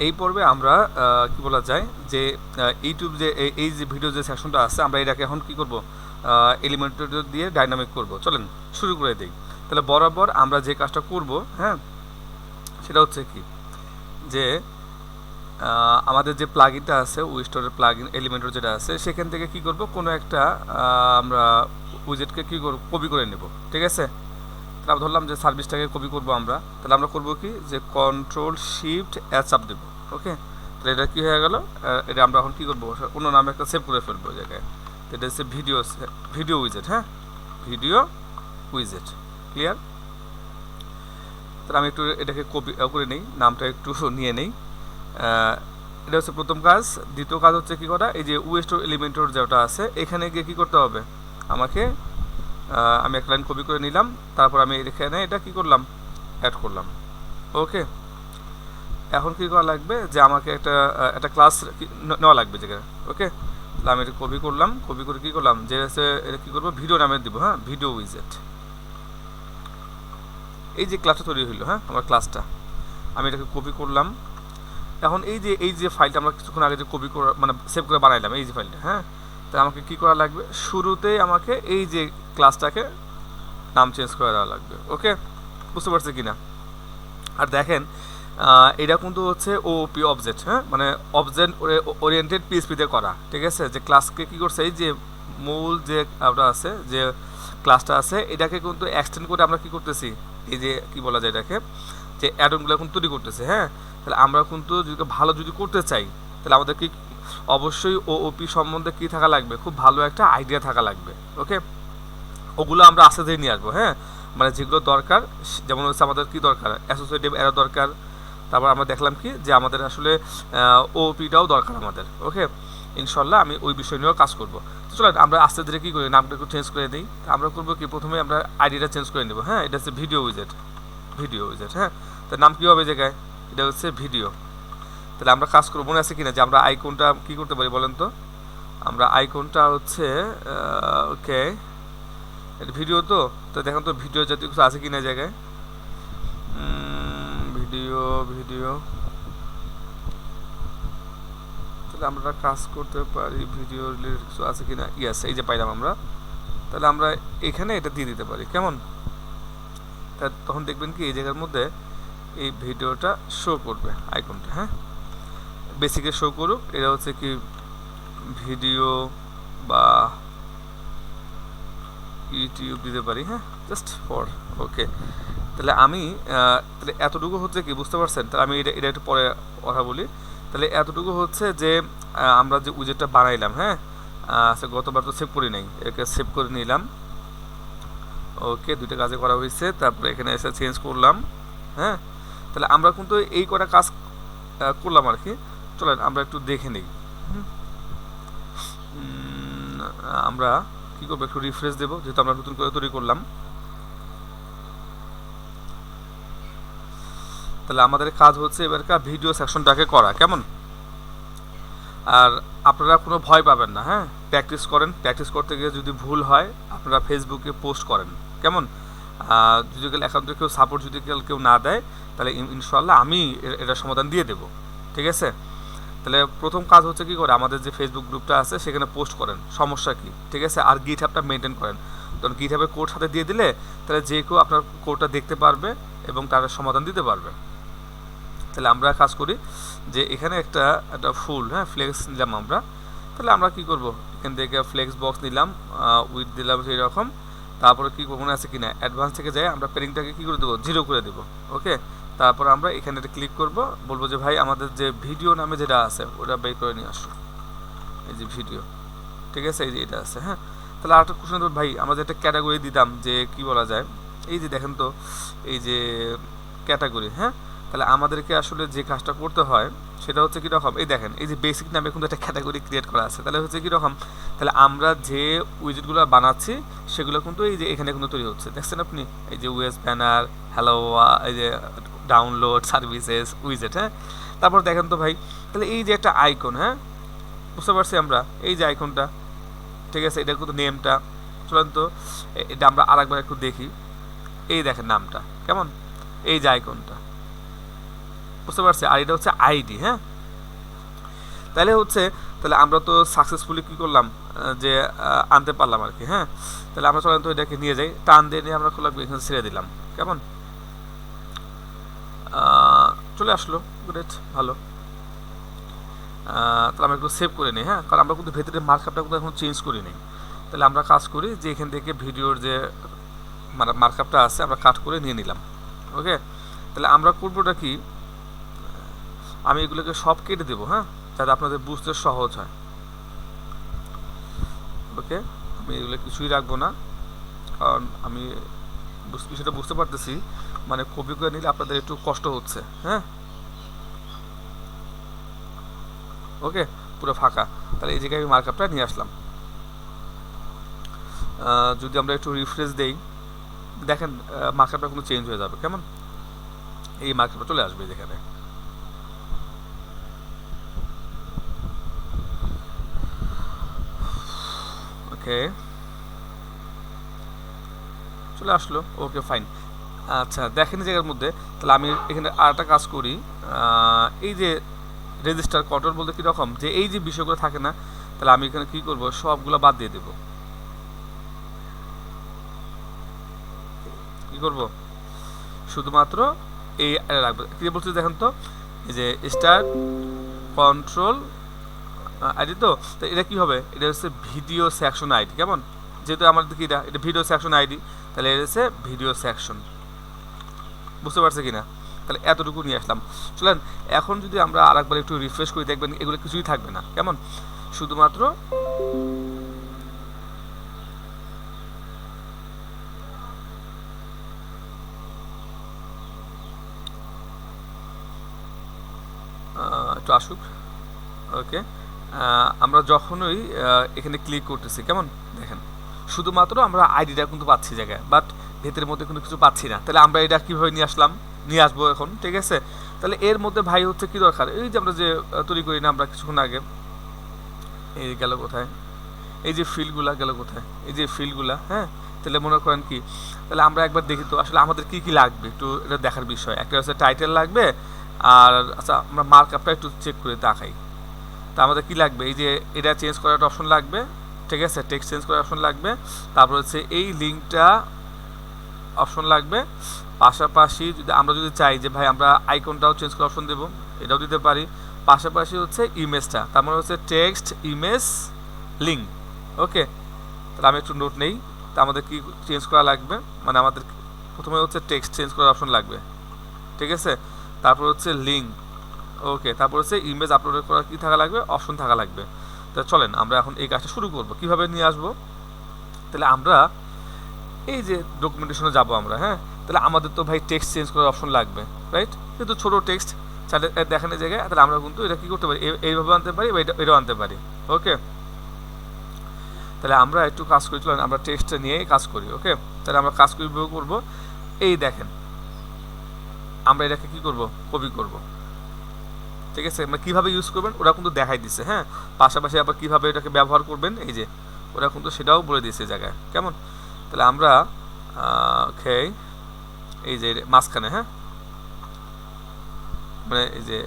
এই পর্বে আমরা কি বলা যায় যে ইউটিউব যে এই যে ভিডিও যে সেকশনটা আছে আমরা এটাকে এখন কি করব এলিমেন্টর দিয়ে ডাইনামিক করব। চলেন শুরু করে দিই। তাহলে বরাবর আমরা যে কাজটা করব, হ্যাঁ, সেটা হচ্ছে কি যে আমাদের যে প্লাগইনটা আছে উইস্টোরের প্লাগইন এলিমেন্টর যেটা আছে সেখান থেকে কি করব কোনো একটা আমরা উইজেটকে কি করব কপি করে নেব। ঠিক আছে, তাহলে আমরা ধরলাম যে সার্ভিসটাকে কপি করব আমরা, তাহলে আমরা করব কি যে কন্ট্রোল শিফট এস চাপ দেবো। ওকে, তাহলে এটা কী হয়ে গেল, এটা আমরা এখন কী করবো অন্য নামে একটা সেভ করে ফেলবো জায়গায়। তো এটা হচ্ছে ভিডিও উইজেট। হ্যাঁ, ভিডিও উইজেট ক্লিয়ার। তাহলে আমি একটু এটাকে কপি করে নিই, নামটা একটু নিয়ে নেই। এটা হচ্ছে প্রথম কাজ। দ্বিতীয় কাজ হচ্ছে কী করা, এই যে ওয়েস্ট এলিমেন্টর যেটা আছে এখানে গিয়ে কী করতে হবে আমাকে, আমি এক লাইন কপি করে নিলাম, তারপর আমি এখানে এটা কী করলাম অ্যাড করলাম। ওকে, এখন কী করা লাগবে যে আমাকে একটা ক্লাস নেওয়া লাগবে যেখানে। ওকে, তাহলে আমি এটা কপি করলাম, কপি করে কী করলাম যে হচ্ছে এটা কী করবো ভিডিও নামে দিব। হ্যাঁ, ভিডিও উইজেট। এই যে ক্লাসটা তৈরি হইলো, হ্যাঁ আমার ক্লাসটা, আমি এটাকে কপি করলাম। এখন এই যে ফাইলটা আমরা কিছুক্ষণ আগে যে কপি করে মানে সেভ করে বানাইলাম এই যে ফাইলটা, হ্যাঁ, তাহলে আমাকে কী করা লাগবে, শুরুতেই আমাকে এই যে ক্লাসটাকে নাম চেঞ্জ করে দেওয়া লাগবে। ওকে, বুঝতে পারছে কি না? আর দেখেন এটা কিন্তু হচ্ছে ওপি অবজেক্ট, হ্যাঁ, মানে অবজেক্ট ওরিয়েন্টেড পিএসপিতে করা। ঠিক আছে, যে ক্লাসকে কী করছে এই যে মূল যে আমরা আছে যে ক্লাসটা আছে এটাকে কিন্তু এক্সটেন্ড করে আমরা কী করতেছি, এই যে কী বলা যায় এটাকে যে অ্যাডনগুলো এখন তৈরি করতেছে। হ্যাঁ, তাহলে আমরা কিন্তু যদি ভালো যদি করতে চাই তাহলে আমাদের কি অবশ্যই ওপি সম্বন্ধে কী থাকা লাগবে, খুব ভালো একটা আইডিয়া থাকা লাগবে। ওকে, ওগুলো আমরা আস্তে ধীরে নিয়ে আসবো। হ্যাঁ, মানে যেগুলো দরকার, যেমন হচ্ছে আমাদের কী দরকার অ্যাসোসিয়েটিভ এরর দরকার, তারপর আমরা দেখলাম কি যে আমাদের আসলে ওপিটাও দরকার আমাদের। ওকে, ইনশাল্লাহ আমি ওই বিষয় নিয়েও কাজ করবো। তো চলো আমরা আস্তে ধীরে কী করি নামটা একটু চেঞ্জ করে দিই। আমরা করবো কি প্রথমে আমরা আইডিটা চেঞ্জ করে নেবো। হ্যাঁ, এটা হচ্ছে ভিডিও উইজেট, ভিডিও উইজেট। হ্যাঁ, তার নাম কী হবে জায়গায়, এটা হচ্ছে ভিডিও। তাহলে আমরা কাজ করবো, মনে আছে কিনা যে আমরা আইকনটা কী করতে পারি বলেন তো, আমরা আইকনটা হচ্ছে ওকে এটা ভিডিও তো দেখেন তো ভিডিও জাতীয় কিছু আছে কিনা জায়গায়, ভিডিও ভিডিও তাহলে আমরা কাজ করতে পারি ভিডিও রিলেটেড কিছু আছে কিনা। ইয়াস, এই যে পাইলাম আমরা, তাহলে আমরা এখানে এটা দিয়ে দিতে পারি কেমন। তা তখন দেখবেন কি এই জায়গার মধ্যে এই ভিডিওটা শো করবে আইকনটা। হ্যাঁ, বেসিকে শো করুক, এটা হচ্ছে কি ভিডিও বা ইউটিউব দিতে পারি। হ্যাঁ, জাস্ট ফর ওকে। তাহলে আমি তাহলে এতটুকু হচ্ছে কি বুঝতে পারছেন, তাহলে আমি এটা একটু পরে কথা বলি। তাহলে এতটুকু হচ্ছে যে আমরা যে উইজেটটা বানাইলাম, হ্যাঁ, গতবার তো সেভ করি নাই, একে সেভ করে নিলাম। ওকে, দুইটা কাজে করা হয়েছে, তারপরে এখানে এসে চেঞ্জ করলাম। হ্যাঁ, তাহলে আমরা কিন্তু এই কটা কাজ করলাম আর কি। চলেন আমরা একটু দেখে নিই। আমরা কী করবো একটু রিফ্রেশ দেবো যেহেতু আমরা নতুন করে তৈরি করলাম। তাহলে আমাদের কাজ হচ্ছে এবারকার ভিডিও সেকশনটাকে করা কেমন। আর আপনারা কোনো ভয় পাবেন না। হ্যাঁ, প্র্যাকটিস করেন, প্র্যাকটিস করতে গিয়ে যদি ভুল হয় আপনারা ফেসবুকে পোস্ট করেন কেমন। যদি একান্ত কেউ সাপোর্ট যদি কেউ না দেয় তাহলে ইনশাল্লাহ আমি এটা সমাধান দিয়ে দেবো। ঠিক আছে, তাহলে প্রথম কাজ হচ্ছে কি করে আমাদের যে ফেসবুক গ্রুপটা আছে সেখানে পোস্ট করেন সমস্যা কি। ঠিক আছে, আর গিটহাবটা মেনটেন করেন, তখন গিটহাবের কোড সাথে দিয়ে দিলে তাহলে যে কেউ আপনার কোডটা দেখতে পারবে এবং তার সমাধান দিতে পারবে। তাহলে আমরা কাজ করি যে এখানে একটা ফুল, হ্যাঁ, ফ্লেক্স নিলাম আমরা। তাহলে আমরা কি করব এখান থেকে ফ্লেক্স বক্স নিলাম, উইথ দিলাম সেই রকম। তারপরে কী মনে আছে কিনা অ্যাডভান্স থেকে যাই আমরা পেরিংটাকে কী করে দেবো 0 করে দেবো। ওকে, তারপর আমরা এখানে ক্লিক করব, বলবো যে ভাই আমাদের যে ভিডিও নামে যেটা আছে ওটা বের করে নিয়ে আসো, এই যে ভিডিও। ঠিক আছে, এই যে এটা আছে। হ্যাঁ, তাহলে আরেকটা কোশ্চেন ভাই আমরা যে একটা ক্যাটাগরি দিতাম যে কি বলা যায়, এই যে দেখেন তো এই যে ক্যাটাগরি। হ্যাঁ, তাহলে আমাদেরকে আসলে যে কাজটা করতে হয় সেটা হচ্ছে কীরকম, এই দেখেন এই যে বেসিক নামে কিন্তু একটা ক্যাটাগরি ক্রিয়েট করা আছে। তাহলে হচ্ছে কীরকম, তাহলে আমরা যে উইজেটগুলো বানাচ্ছি সেগুলো কিন্তু এই যে এখানে কিন্তু তৈরি হচ্ছে, দেখছেন আপনি এই যে ওয়েস ব্যানার, হ্যালো, এই যে ডাউনলোড সার্ভিসেস উইজেট। হ্যাঁ, তারপর দেখেন তো ভাই তাহলে এই যে একটা আইকন, হ্যাঁ বুঝতে পারছি আমরা এই যে আইকনটা। ঠিক আছে, এটা কিন্তু নেমটা, চলেন তো এটা আমরা আরেকবার একটু দেখি। এই দেখেন নামটা কেমন, এই যে আইকনটা। বুঝতে পারছি, আর এটা হচ্ছে আইডি। হ্যাঁ, তাহলে আমরা তো সাকসেসফুলি কী করলাম, যে আনতে পারলাম আর কি। হ্যাঁ, তাহলে আমরা চলেন তো এটাকে নিয়ে যাই, টান দিয়ে নিয়ে আমরা করলাম এখানে ছেড়ে দিলাম। কেমন চলে আসলো, গ্রেট, ভালো। তাহলে আমরা একটু সেভ করে নিই। হ্যাঁ, কারণ আমরা কিন্তু ভেতরে মার্কআপটা কিন্তু এখন চেঞ্জ করি নিই। তাহলে আমরা কাজ করি যে এখান থেকে ভিডিওর যে মার্কআপটা আছে আমরা কাট করে নিয়ে নিলাম। ওকে, তাহলে আমরা করবোটা কি, আমি এগুলোকে সব কেটে দেবো। হ্যাঁ, যাতে আপনাদের বুঝতে সহজ হয়। ওকে, আমি এগুলো কিছুই রাখবো না, কারণ আমি বিষয়টা বুঝতে পারতেছি, মানে কপি করে নিলে আপনাদের একটু কষ্ট হচ্ছে। হ্যাঁ, ওকে, পুরো ফাঁকা। তাহলে এই জায়গায় আমি মার্কআপটা নিয়ে আসলাম। যদি আমরা একটু রিফ্রেশ দেই, দেখেন মার্কআপটা কিন্তু চেঞ্জ হয়ে যাবে। কেমন, এই মার্কআপটা চলে আসবে যেখানে। ওকে, চলে আসলো। ওকে, ফাইন। আচ্ছা, দেখেন এই জায়গার মধ্যে, তাহলে আমি এখানে আরেকটা কাজ করি। এই যে রেজিস্টার কন্ট্রোল বলতে কীরকম, যে এই যে বিষয়গুলো থাকে না, তাহলে আমি এখানে কী করবো, সবগুলো বাদ দিয়ে দেবো। কী করবো, শুধুমাত্র এই রাখবো। কী বলছি দেখেন তো, এই যে স্টার কন্ট্রোল আইডি, তো এটা কী হবে, এটা হচ্ছে ভিডিও সেকশন আইডি। কেমন, যেহেতু আমাদের কি এটা ভিডিও সেকশন আইডি, তাহলে এটা হচ্ছে ভিডিও সেকশন। বুঝতে পারছে কিনা, তাহলে এতটুকু নিয়ে আসলাম। চলেন এখন যদি আমরা আরেকবার একটু রিফ্রেশ করি, দেখবেন এগুলো কিছুই থাকবে না। কেমন, শুধুমাত্র একটু আসুক। ওকে, আমরা যখনই এখানে ক্লিক করতেছি, কেমন দেখেন, শুধুমাত্র আমরা আইডিটা কিন্তু পাচ্ছি জায়গায়, বাট ভেতরের মধ্যে কিন্তু কিছু পাচ্ছি না। তাহলে আমরা এটা কীভাবে নিয়ে আসবো এখন, ঠিক আছে। তাহলে এর মধ্যে ভাই হচ্ছে কি দরকার, এই যে আমরা যে তৈরি করি না আমরা কিছুক্ষণ আগে, এই গেল কোথায়, এই যে ফিল্ডগুলা গেল কোথায়, এই যে ফিল্ডগুলা। হ্যাঁ, তাহলে মনে করেন কি, তাহলে আমরা একবার দেখি তো আসলে আমাদের কি কি লাগবে, একটু এটা দেখার বিষয়। একটা হচ্ছে টাইটেল লাগবে, আর আচ্ছা আমরা মার্কআপটা একটু চেক করে তাকাই। তা আমাদের কি লাগবে, এই যে এটা চেঞ্জ করার একটা অপশন লাগবে, ঠিক আছে, টেক্সট চেঞ্জ করার অপশন লাগবে, তারপর হচ্ছে এই লিঙ্কটা অপশন লাগবে। পাশাপাশি আমরা যদি চাই যে ভাই আমরা আইকনটাও চেঞ্জ করার অপশন দেবো, এটাও দিতে পারি। পাশাপাশি হচ্ছে ইমেজটা, তার মানে হচ্ছে টেক্সট ইমেজ লিঙ্ক। ওকে, তাহলে আমি একটু নোট নেই। তা আমাদের কি চেঞ্জ করা লাগবে, মানে আমাদের প্রথমে হচ্ছে টেক্সট চেঞ্জ করার অপশন লাগবে, ঠিক আছে, তারপর হচ্ছে লিঙ্ক। ওকে, তারপর হচ্ছে ইমেজ আপলোড করার কি থাকা লাগবে, অপশন থাকা লাগবে। তা চলেন আমরা এখন এই কাজটা শুরু করব, কিভাবে নিয়ে আসবো। তাহলে আমরা এই যে ডকুমেন্টেশনে যাব আমরা। হ্যাঁ, তাহলে আমাদের তো ভাই টেক্সট চেঞ্জ করার অপশন লাগবে, রাইট, কিন্তু ছোটো টেক্সট চাইলে দেখানোর জায়গায়, তাহলে আমরা কিন্তু এটা কী করতে পারি, এইভাবে আনতে পারি বা এটাও আনতে পারি। ওকে, তাহলে আমরা একটু কাজ করি, চলেন আমরা টেক্সটটা নিয়েই কাজ করি। ওকে, তাহলে আমরা কাজ করবো, এই দেখেন আমরা এটাকে কী করব, কপি করব, ঠিক আছে। মানে কীভাবে ইউজ করবেন ওরা কিন্তু দেখাই দিচ্ছে। হ্যাঁ, পাশাপাশি আবার কীভাবে এটাকে ব্যবহার করবেন, এই যে ওরা কিন্তু সেটাও বলে দিচ্ছে জায়গায়। কেমন, তাহলে আমরা এই যে মাঝখানে, হ্যাঁ, মানে এই যে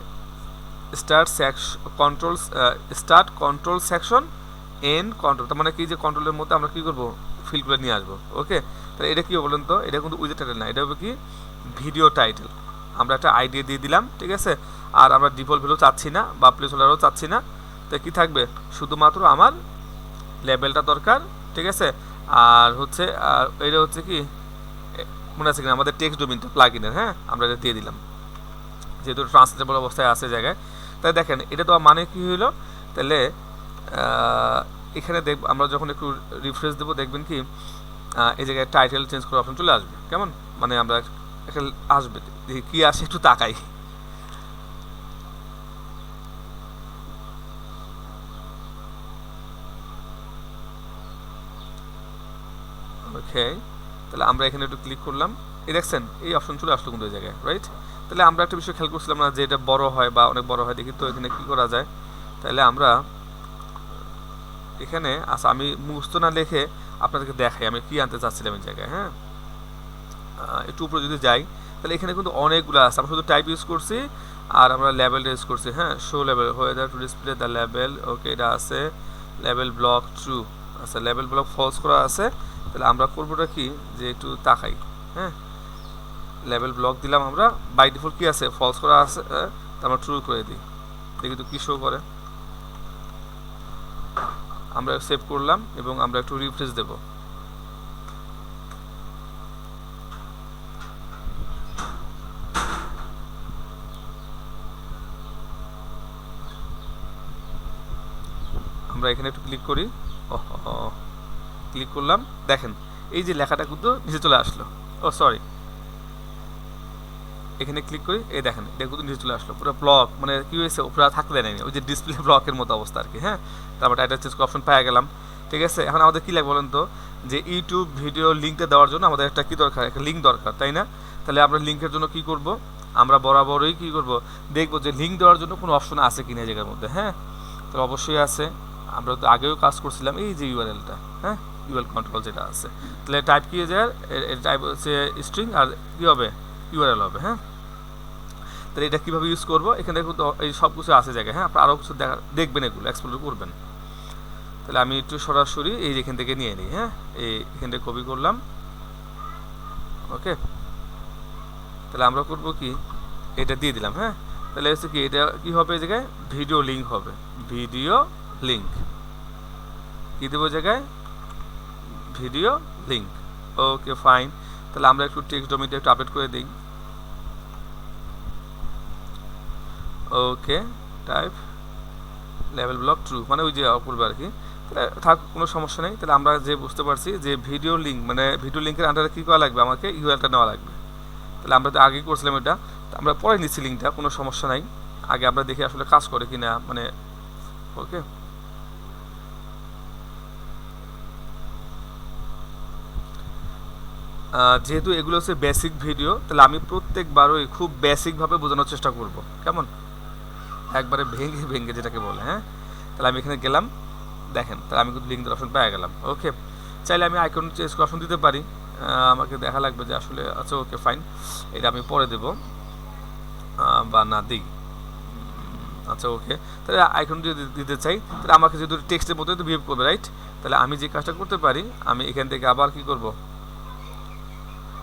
start control section N control, তার মানে কি যে কন্ট্রোলের মধ্যে আমরা কী করবো, ফিল্ডগুলো নিয়ে আসবো। ওকে, তাহলে এটা কী বলেন তো, এটা কিন্তু উইথ টাইটেল না, এটা হবে কি ভিডিও টাইটেল। আমরা একটা আইডি দিয়ে দিলাম, ঠিক আছে, আর আমরা ডিফল্ট ভ্যালু চাচ্ছি না বা প্লেসহোল্ডারও চাচ্ছি না। তো কী থাকবে, শুধুমাত্র আমার লেভেলটা দরকার, ঠিক আছে। আর হচ্ছে এটা হচ্ছে কি, মনে আছে কিনা আমাদের টেক্সট ডোমেইনটা প্লাগইনের। হ্যাঁ, আমরা এটা দিয়ে দিলাম, যেহেতু ট্রান্সলেটেবল অবস্থায় আছে জায়গায়। তাই দেখেন এটা তো মানে কি হইলো, তাহলে এখানে আমরা যখন একটু রিফ্রেশ দেবো, দেখবেন কি এই জায়গায় টাইটেল চেঞ্জ করার অপশন চলে আসবে। কেমন, মানে আমরা একটা আসবে, কি আসে একটু তাকাই। ওকে, তাহলে আমরা এখানে একটু ক্লিক করলাম, এই দেখছেন এই অপশন চলে আসলো কিন্তু এই জায়গায়, রাইট। তাহলে আমরা একটা বিষয় খেয়াল করছিলাম না, যে এটা বড় হয় বা অনেক বড় হয়, দেখি তো এখানে কী করা যায়। তাহলে আমরা এখানে আচ্ছা আমি মুখস্থ না লিখে আপনাদেরকে দেখাই আমি কি আনতে চাচ্ছিলাম এই জায়গায়। হ্যাঁ, একটু উপরে যদি যাই, তাহলে এখানে কিন্তু অনেকগুলো আছে, আমরা শুধু টাইপ ইউজ করছি, আর আমরা লেভেল ইউজ করছি, হ্যাঁ, show level whether to display the level, okay, এটা আছে লেভেল ব্লক ট্রু, আচ্ছা লেভেল ব্লক ফলস করা আছে। তাহলে আমরা করবোটা কি, যে একটু তাকাই, হ্যাঁ, লেভেল ব্লক দিলাম আমরা, বাই ডিফল্ট কি আছে, ফলস করা আছে, তো আমরা ট্রু করে দিই, দেখি তো কি শো করে। আমরা সেভ করলাম এবং আমরা একটু রিফ্রেশ দেব। আমরা এখানে একটু ক্লিক করি, ক্লিক করলাম, দেখেন এই যে লেখাটা কিন্তু নিচে চলে আসলো। ও সরি, এখানে ক্লিক করি, এই দেখেন এটা কিন্তু নিচে চলে আসলো, পুরো ব্লক, মানে কি হয়েছে, উপরে থাকতে নেয়নি, ওই যে ডিসপ্লে ব্লকের মতো অবস্থা আর কি, হ্যাঁ। তারপর টাইটেল চেঞ্জ অপশন পেয়ে গেলাম, ঠিক আছে। এখন আমাদের কী লাগে বলেন তো, যে ইউটিউব ভিডিও লিঙ্কটা দেওয়ার জন্য আমাদের একটা কী দরকার, একটা লিঙ্ক দরকার, তাই না? তাহলে আমরা লিঙ্কের জন্য কি করব, আমরা বরাবরই কী করব, দেখবো যে লিঙ্ক দেওয়ার জন্য কোনো অপশন আছে কিনা এই জায়গার মধ্যে, হ্যাঁ। তাহলে অবশ্যই আছে, আমরা তো আগেও কাজ করছিলাম, এই যে ইউআরএলটা, হ্যাঁ, ইউআরএল কন্ট্রোল যেটা আছে, তাহলে টাইপ কি যায়, টাইপ হচ্ছে স্ট্রিং, আর কী হবে, ইউআরএল হবে, হ্যাঁ। তাহলে এটা কীভাবে ইউজ করবো, এখানে দেখুন এই সব কিছু আছে জায়গায়, হ্যাঁ, আপনার আরও কিছু দেখবেন, এগুলো এক্সপ্লোর করবেন। তাহলে আমি একটু সরাসরি এই এখান থেকে নিয়ে নিই, হ্যাঁ, এখান থেকে কপি করলাম, ওকে। তাহলে আমরা করব কি, এটা দিয়ে দিলাম, হ্যাঁ। তাহলে হচ্ছে কি, এটা কি হবে, এই জায়গায় ভিডিও লিঙ্ক হবে, ভিডিও লিঙ্ক কী দেবো জায়গায়, ভিডিও লিঙ্ক, ওকে ফাইন। তাহলে আমরা একটু টেক্সট ডকুমেন্টে একটু আপডেট করে দিই, ওকে, টাইপ লেভেল ব্লক ট্রু, মানে ওই যে অপূর্ব আর কি, তাহলে থাক, কোনো সমস্যা নেই। তাহলে আমরা যে বুঝতে পারছি যে ভিডিও লিঙ্ক, মানে ভিডিও লিঙ্কের আন্ডারে কী করা লাগবে, আমাকে ইউআরএলটা নেওয়া লাগবে। তাহলে আমরা তো আগেই করছিলাম এটা, আমরা পরে নিচ্ছি লিঙ্কটা, কোনো সমস্যা নাই, আগে আমরা দেখি আসলে কাজ করে কি না, মানে ওকে। যেহেতু এগুলো হচ্ছে বেসিক ভিডিও, তাহলে আমি প্রত্যেকবারই খুব বেসিকভাবে বোঝানোর চেষ্টা করব, কেমন, একবারে ভেঙে ভেঙে যেটাকে বলে, হ্যাঁ। তাহলে আমি এখানে গেলাম, দেখেন, তাহলে আমি কিন্তু লিঙ্ক দেওয়ার অপশন পেয়ে গেলাম, ওকে। চাইলে আমি আইকন চেঞ্জ করার অপশন দিতে পারি, আমাকে দেখা লাগবে যে আসলে, আচ্ছা ওকে ফাইন, এটা আমি পরে দেব, বা না দিই, আচ্ছা ওকে। তাহলে আইকন যদি দিতে চাই, তাহলে আমাকে যদি টেক্সটের মতো বিহেভ করবে, রাইট। তাহলে আমি যে কাজটা করতে পারি, আমি এখান থেকে আবার কি করব,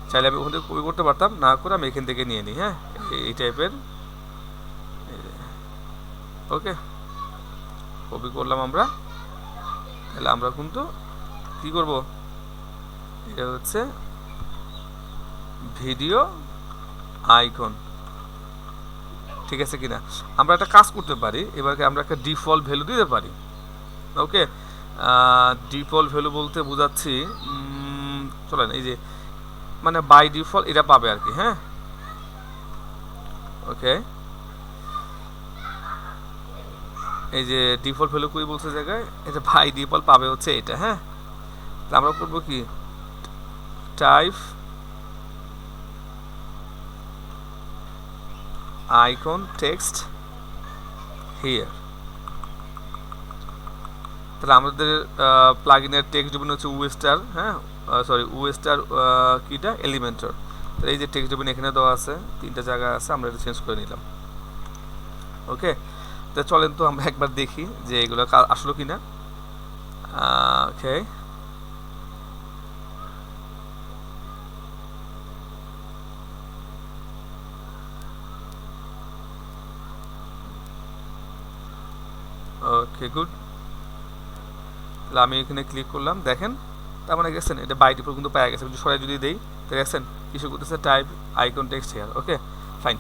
চাইলে আমি ওখান থেকে কপি করতে পারতাম, না করে আমি এখান থেকে নিয়ে নিই, হ্যাঁ, এই টাইপের, ওকে, কপি করলাম আমরা। তাহলে আমরা কিন্তু কী করব, এটা হচ্ছে ভিডিও আইকন, ঠিক আছে কিনা। আমরা একটা কাজ করতে পারি, এবারকে আমরা একটা ডিফল্ট ভ্যালু দিতে পারি, ওকে। ডিফল্ট ভ্যালু বলতে বোঝাচ্ছি, চলেন এই যে, মানে বাই ডিফল্ট এটা পাবে আর কি, হ্যাঁ, ওকে। এই যে ডিফল্ট ভ্যালু কই বলছে জায়গায়, এটা বাই ডিফল্ট পাবে হচ্ছে এটা, হ্যাঁ। তাহলে আমরা করবো কি, টাইপ আইকন টেক্সট হিয়ার। তাহলে আমাদের প্লাগইনের টেক্সট ডোমেইন হচ্ছে ওয়েস্টার, হ্যাঁ, সরি ওয়েস্টার কিটা এলিমেন্টর। তাহলে এই যে টেক্সট ডোমেইন এখানে দেওয়া আছে, 3টা জায়গা আছে, আমরা এটা চেঞ্জ করে নিলাম, ওকে। তো চলেন তো আমরা একবার দেখি যে এগুলো আসলো কিনা, ওকে। Okay good. তাহলে আমি এখানে ক্লিক করলাম, দেখেন, তার মানে গেছেন এটা বাই ডিফল্ট কিন্তু পাওয়া গেছে, সরাই যদি দেই, তো গেছেন কিছু করতেছে, type icon text here, okay fine.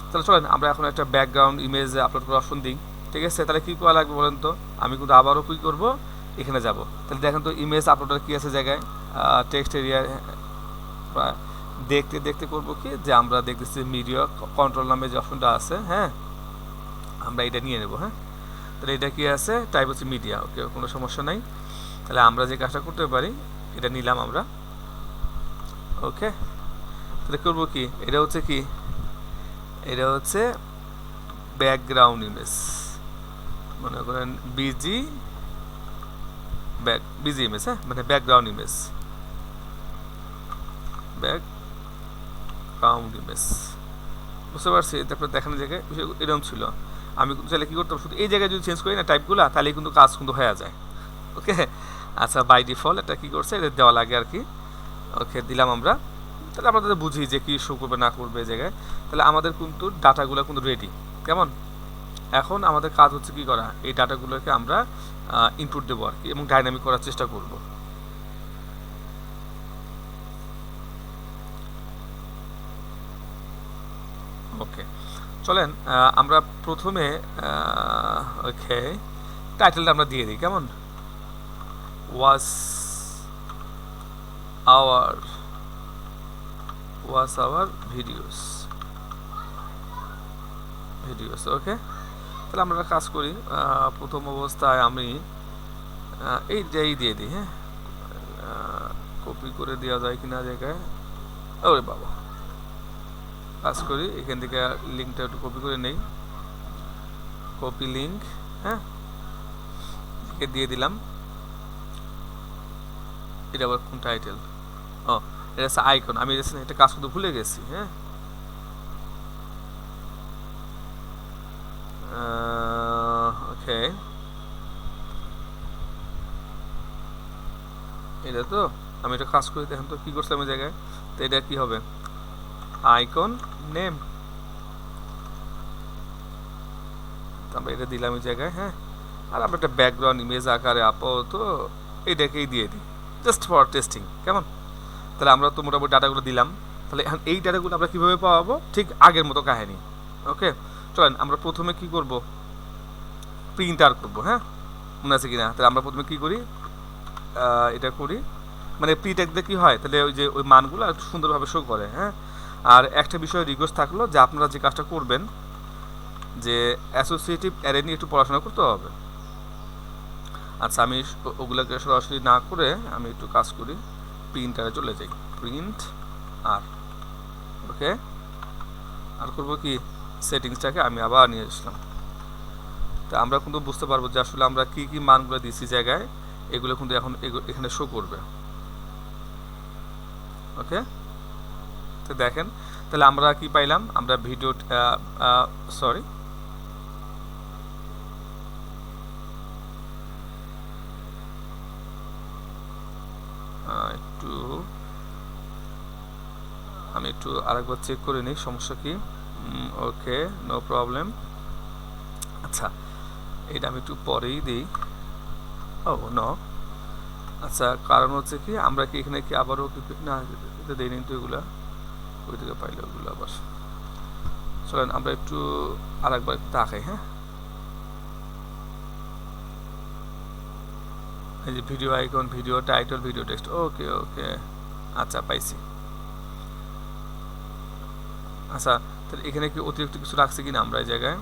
তাহলে চলেন আমরা এখন একটা ব্যাকগ্রাউন্ড ইমেজ আপলোড করার অপশন দিই, ঠিক আছে। তাহলে কী করা লাগবে বলেন তো, আমি কিন্তু আবারও কী করবো, এখানে যাব। তাহলে দেখেন তো ইমেজ আপলোডের কী আছে জায়গায়, টেক্সট এরিয়া, দেখতে দেখতে করবো কি, যে আমরা দেখতেছি মিডিয়া কন্ট্রোল নামে যে অপশনটা আছে, হ্যাঁ, আমরা এটা নিয়ে নেব, হ্যাঁ। তাহলে এটা কি আছে, টাইপ হচ্ছে মিডিয়া, ওকে, কোনো সমস্যা নাই। তাহলে আমরা যে কাজটা করতে পারি, এটা নিলাম আমরা, ওকে। তাহলে করবো কি, এটা হচ্ছে কি, এটা হচ্ছে ব্যাকগ্রাউন্ড ইমেজ, মনে করেন বিজি ইমেজ, হ্যাঁ, মানে ব্যাকগ্রাউন্ড ইমেজ, ব্যাকগ্রাউন্ড ইমেজ, বুঝতে পারছি। তারপরে দেখানোর জায়গায় এরকম ছিল, আমি চাইলে কী করতাম, শুধু এই জায়গায় যদি চেঞ্জ করি না টাইপগুলো, তাহলে কিন্তু কাজ কিন্তু হয়ে যায়। ওকে, আচ্ছা বাই ডিফল্ট এটা কী করছে, এটা দেওয়া লাগে আর কি। ওকে দিলাম আমরা, তাহলে আমরা তাদের বুঝি যে কী শো করবে না করবে এই জায়গায়। তাহলে আমাদের কিন্তু ডাটাগুলো কিন্তু রেডি। কেমন, এখন আমাদের কাজ হচ্ছে কী করা, এই ডাটাগুলোকে আমরা ইনপুট দেবো আর কি, এবং ডাইনামিক করার চেষ্টা করব। ওকে চলেন আমরা প্রথমে ওকে টাইটেলটা আমরা দিয়ে দিই। কেমন, ওয়াজ আওয়ার ভিডিওস। ওকে, তাহলে আমরা কাজ করি। প্রথম অবস্থায় আমি এইটাই দিয়ে দিই। হ্যাঁ, কপি করে দেওয়া যায় কিনা জায়গায়, ওরে বাবা, কাজ করি এখান থেকে লিঙ্কটা একটু কপি করে নেই, কপি লিঙ্ক। হ্যাঁ, দিয়ে দিলাম। এটা আবার কোন টাইটেল, ও এটা হচ্ছে আইকন। আমি এটা কাজ করতে ভুলে গেছি। হ্যাঁ, ওকে এটা তো আমি এটা কাজ করি, এখন তো কী করছিলাম এই জায়গায়, তো এটা কী হবে, আইকন নেম, আমরা এটা দিলাম এই জায়গায়। হ্যাঁ, আর আমরা একটা ব্যাকগ্রাউন্ড ইমেজ আকারে আপাতত এইটাকেই দিয়ে দিই, জাস্ট ফর টেস্টিং। কেমন, তাহলে আমরা তো মোটামুটি ডাটাগুলো দিলাম। তাহলে এখন এই ডাটাগুলো আমরা কীভাবে পাবো, ঠিক আগের মতো কাহিনী। ওকে চলেন আমরা প্রথমে কি করব, প্রিন্টার করব। হ্যাঁ, মনে আছে কিনা, তাহলে আমরা প্রথমে কী করি, এটা করি, মানে প্রিন্ট একদে কী হয়, তাহলে ওই যে ওই মানগুলো একটু সুন্দরভাবে শো করে। হ্যাঁ, আর একটা বিষয় রিকোয়েস্ট থাকলো যে আপনারা যে কাজটা করবেন, যে অ্যাসোসিয়েটিভ অ্যারে নিয়ে একটু পড়াশোনা করতে হবে। আচ্ছা, আমি ওগুলোকে সরাসরি না করে আমি একটু কাজ করি, প্রিন্টারে চলে যাই, প্রিন্ট আর ওকে, আর করবো কি, সেটিংসটাকে আমি আবার নিয়ে আসলাম। তা আমরা কিন্তু বুঝতে পারবো যে আসলে আমরা কী কী মানগুলো দিচ্ছি জায়গায়, এগুলো কিন্তু এখন এখানে শো করবে। ওকে, তো দেখেন, তাহলে আমরা কি পাইলাম, আমরা ভিডিও সরি একটু আমি একটু আরেকবার চেক করে নিই সমস্যা কি। ওকে, নো প্রবলেম। আচ্ছা, এটা আমি একটু পরেই দিই। ও নো, আচ্ছা, কারণ হচ্ছে কি, আমরা কি এখানে কি আবারও না এটা দিই নি তো, এগুলা ওই থেকে পাইলে ওগুলো আবার। চলেন আমরা একটু আরেকবার তাকাই। হ্যাঁ, এই যে video icon, video title, video text. Okay okay, আচ্ছা পাইছি। আচ্ছা, তাহলে এখানে কি অতিরিক্ত কিছু রাখছি কিনা আমরা এই জায়গায়,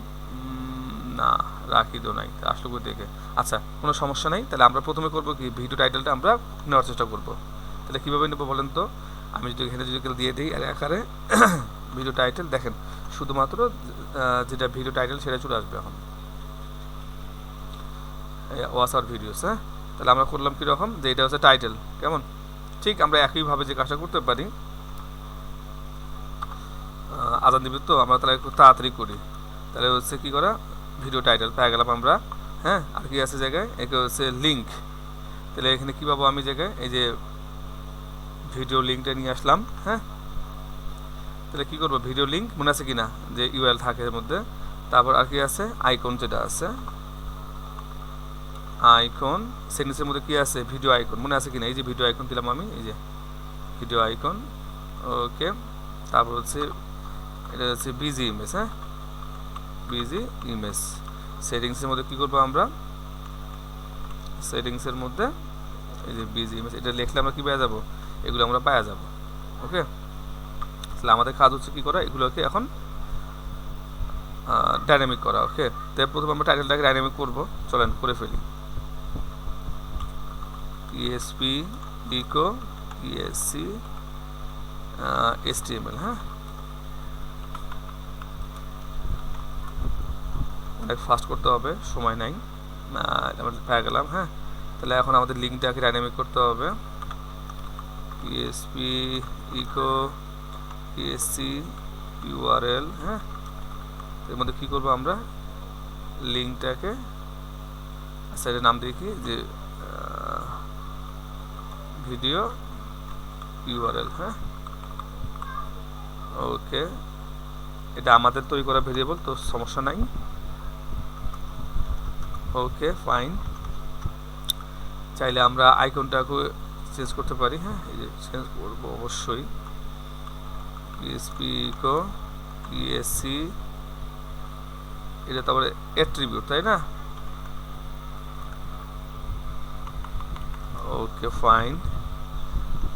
না রাখি তো নাই, আসলে করে দেখে। আচ্ছা, কোনো সমস্যা নেই। তাহলে আমরা প্রথমে করবো কি, ভিডিও টাইটেলটা আমরা নেওয়ার চেষ্টা করবো। তাহলে কীভাবে নেবো বলেন তো, আমি যদি এখানে যদি দিয়ে দিই আর আকারে ভিডিও টাইটেল, দেখেন শুধুমাত্র যেটা ভিডিও টাইটেল সেটা চলে আসবে এখন, ওয়াচ আওয়ার ভিডিওস। হ্যাঁ, তাহলে আমরা করলাম কীরকম, যে এটা হচ্ছে টাইটেল। কেমন, ঠিক আমরা একইভাবে যে কাজটা করতে পারি, আজান দিবে তো, আমরা তাহলে একটু তাড়াতাড়ি করি। তাহলে হচ্ছে কী করা, ভিডিও টাইটেল পেয়ে গেলাম আমরা। হ্যাঁ, আর কি আছে জায়গায়, একে হচ্ছে লিঙ্ক। তাহলে এখানে কী পাবো আমি জায়গায়, এই যে ভিডিও লিঙ্কটা নিয়ে আসলাম। হ্যাঁ, তাহলে কী করবো, ভিডিও লিঙ্ক মনে আছে কিনা, যে ইউআরএল থাকে এর মধ্যে। তারপর আর কি আছে, আইকন যেটা আছে, আইকন সেটিংসের মধ্যে কী আছে, ভিডিও আইকন মনে আছে কিনা, এই যে ভিডিও আইকন দিলাম আমি, এই যে ভিডিও আইকন। ওকে, তারপর হচ্ছে এটা হচ্ছে বিজি ইমেজ। হ্যাঁ, বিজি ইমেজ সেটিংসের মধ্যে কী করবো আমরা, সেটিংসের মধ্যে এই যে বিজি ইমেজ, এটা লিখলে আমরা কী পেয়ে যাবো, এগুলো আমরা পাওয়া যাব। ওকে, তাহলে আমাদের কাজ হচ্ছে কী করা, এগুলোকে এখন ডাইনামিক করা। ওকে, তাই প্রথমে আমরা টাইটেলটাকে ডাইনামিক করবো, চলেন করে ফেলি। PSP echo PSC HTML। হ্যাঁ, অনেক ফাস্ট করতে হবে, সময় নাই, আমরা পেয়ে গেলাম। হ্যাঁ, তাহলে এখন আমাদের লিঙ্কটাকে ডাইনামিক করতে হবে, পিএসপি ইকো পিএসসি ইউআরএল, হ্যাঁ। এর মধ্যে কী করবো আমরা, লিঙ্কটাকে, আচ্ছা এর নাম দিয়ে কি যে ভিডিও ইউআরএল, হ্যাঁ। ওকে, এটা আমাদের তৈরি করা ভেরিয়েবল, তো সমস্যা নাই। Okay fine. চাইলে আমরা আইকনটাকে চেঞ্জ করতে পারি, হ্যাঁ। এই যে চেঞ্জ করবো অবশ্যই, পিএসপি ইকো পিএসসি, এটা তারপরে অ্যাট্রিবিউট, তাই না? Okay fine.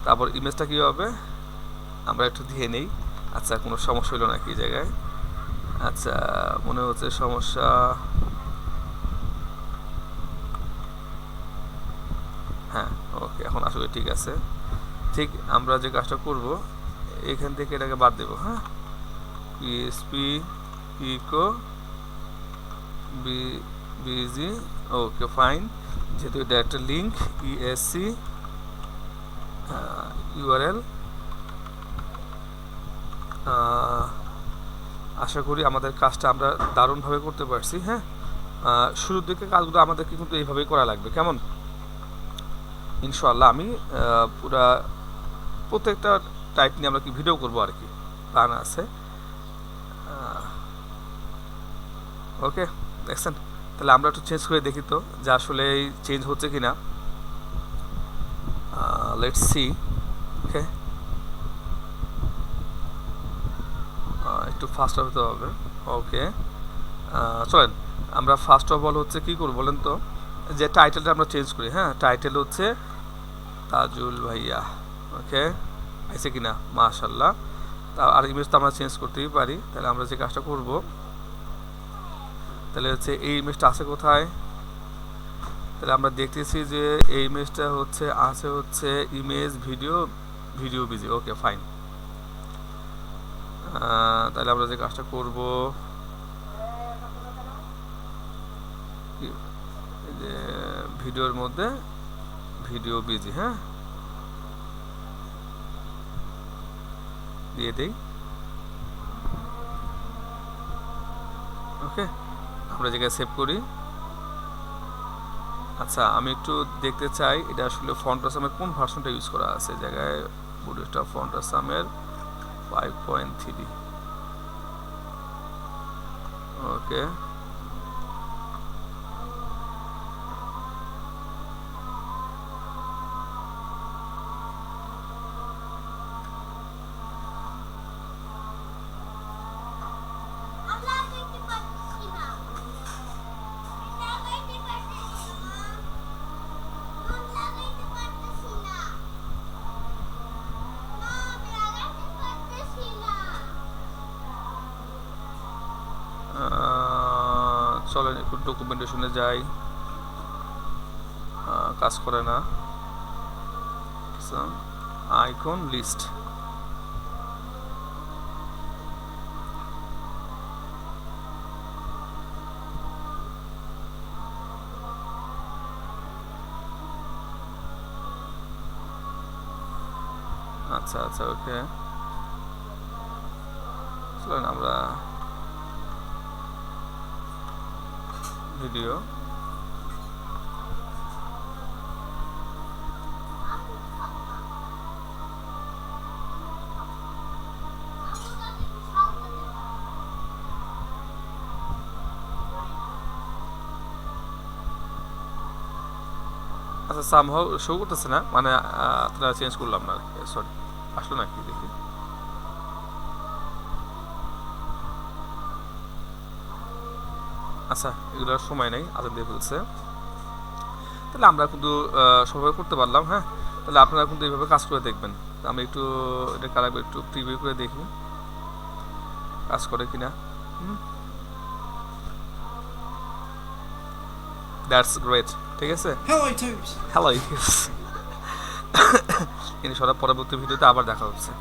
তারপর ইমেজটা কী হবে আমরা একটু দিয়ে নেই। আচ্ছা কোনো সমস্যা হলো নাকি এই জায়গায়? আচ্ছা মনে হচ্ছে সমস্যা, হ্যাঁ ওকে এখন আসলে ঠিক আছে। ঠিক আমরা যে কাজটা করব এখান থেকে এটাকে বাদ দেব, হ্যাঁ। পিএসপি ইকো বিজি, ওকে ফাইন। যেহেতু এটা একটা লিঙ্ক, ইএসসি ইউআরএল, আশা করি আমাদের কাজটা আমরা দারুণভাবে করতে পারছি, হ্যাঁ। শুরুর দিকে কাজগুলো আমাদেরকে কিন্তু এইভাবেই করা লাগবে, কেমন? ইনশাআল্লাহ আমি পুরা প্রত্যেকটা টাইপ নিয়ে আমরা কি ভিডিও করবো আর কি, প্ল্যান আছে। ওকে দেখছেন, তাহলে আমরা একটু চেঞ্জ করে দেখি তো যে আসলে চেঞ্জ হচ্ছে কিনা। Let's see. ওকে, একটু ফাস্ট হতে হবে। ওকে চলেন আমরা ফার্স্ট অফ অল হচ্ছে কী করবো বলেন তো, যে টাইটেলটা আমরা চেঞ্জ করি, হ্যাঁ। টাইটেল হচ্ছে তাজুল ভাইয়া, ওকে আইসে কিনা, মাশাল্লাহ। তা আর ইমেজ তো আমরা চেঞ্জ করতেই পারি। তাহলে আমরা যে কাজটা করব, তাহলে হচ্ছে এই ইমেজটা আছে কোথায়, তাহলে আমরা দেখতেছি যে এই ইমেজটা হচ্ছে আছে হচ্ছে image video busy, okay fine. তাহলে আমরা যে কাজটা করব, যে ভিডিওর মধ্যে ভিডিও বিজি, হ্যাঁ দিয়ে দেই। ওকে আমরা জায়গায় সেভ করি। আচ্ছা আমি একটু দেখতে চাই এটা আসলে ফন্ট আসামের কোন ভার্সনটা ইউজ করা আছে জায়গায়, বুডেস্টা ফন্ট আসামের 5.3। ওকে চলেন একটু ডকুমেন্টেশনে যাই, কাজ করে না। আইকন লিস্ট, আচ্ছা আচ্ছা ওকে চলেন আমরা ভিডিও, আচ্ছা সামহাও শো করতেছে না, মানে আপনারা চেঞ্জ করলাম না, সরি আসলো না কি দেখি। আচ্ছা এগুলোর সময় নেই, আজান দিয়ে ফেলছে। তাহলে আমরা কিন্তু সবাই করতে পারলাম, হ্যাঁ। তাহলে আপনারা কিন্তু এইভাবে কাজ করে দেখবেন। আমি একটু এটা কারাবে একটু প্রিভিউ করে দেখি কাজ করে কিনা। দ্যাটস গ্রেট, ঠিক আছে। হ্যালো ইনশাআল্লাহ পরবর্তী ভিডিওতে আবার দেখা হচ্ছে।